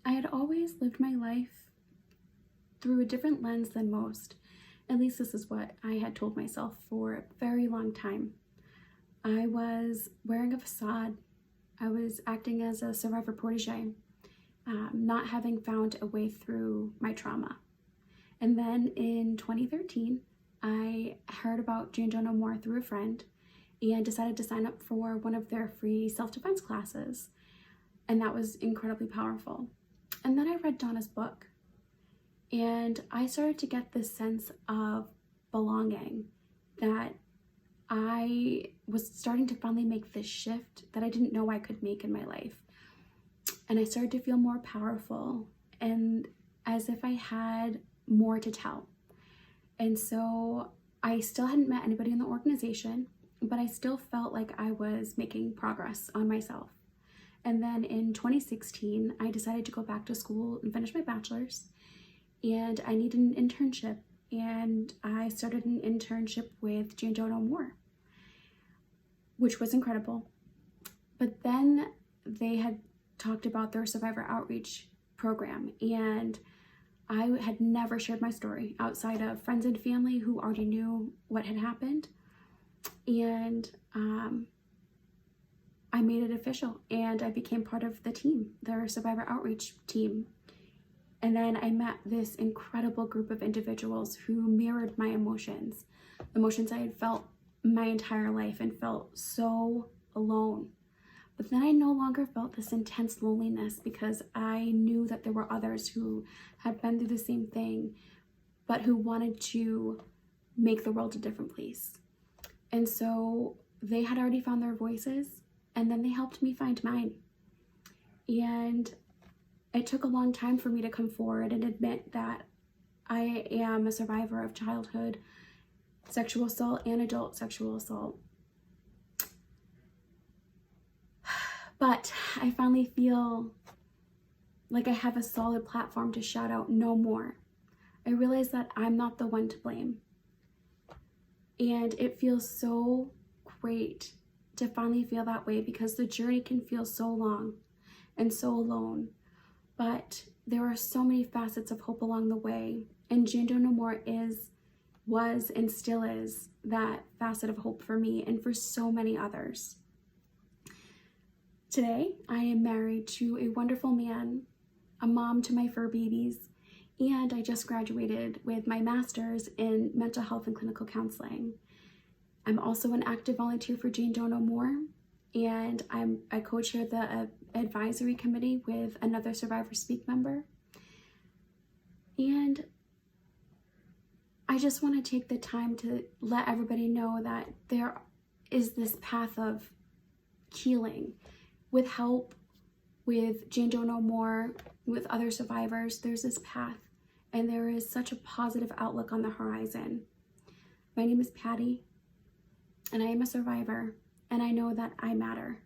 I had always lived my life through a different lens than most. At least this is what I had told myself for a very long time. I was wearing a facade. I was acting as a survivor protege, not having found a way through my trauma. And then in 2013, I heard about Jane Doe No More through a friend and decided to sign up for one of their free self-defense classes. And that was incredibly powerful. And then I read Donna's book, and I started to get this sense of belonging, that I was starting to finally make this shift that I didn't know I could make in my life. And I started to feel more powerful and as if I had more to tell. And so I still hadn't met anybody in the organization, but I still felt like I was making progress on myself. And then in 2016, I decided to go back to school and finish my bachelor's, and I needed an internship, and I started an internship with Jane Doe No More, which was incredible. But then they had talked about their survivor outreach program, and I had never shared my story outside of friends and family who already knew what had happened. And I made it official, and I became part of the team, their survivor outreach team. And then I met this incredible group of individuals who mirrored my emotions I had felt my entire life and felt so alone. But then I no longer felt this intense loneliness because I knew that there were others who had been through the same thing, but who wanted to make the world a different place. And so they had already found their voices, and then they helped me find mine. And it took a long time for me to come forward and admit that I am a survivor of childhood sexual assault and adult sexual assault. But I finally feel like I have a solid platform to shout out no more. I realize that I'm not the one to blame. And it feels so great to finally feel that way, because the journey can feel so long and so alone. But there are so many facets of hope along the way, and Jane Doe No More was, and still is that facet of hope for me and for so many others. Today, I am married to a wonderful man, a mom to my fur babies, and I just graduated with my master's in mental health and clinical counseling. I'm also an active volunteer for Jane Doe No More, and I co-chair the advisory committee with another Survivor Speak member. And I just want to take the time to let everybody know that there is this path of healing. With help, with Jane Doe No More, with other survivors, there's this path, and there is such a positive outlook on the horizon. My name is Patti, and I am a survivor, and I know that I matter.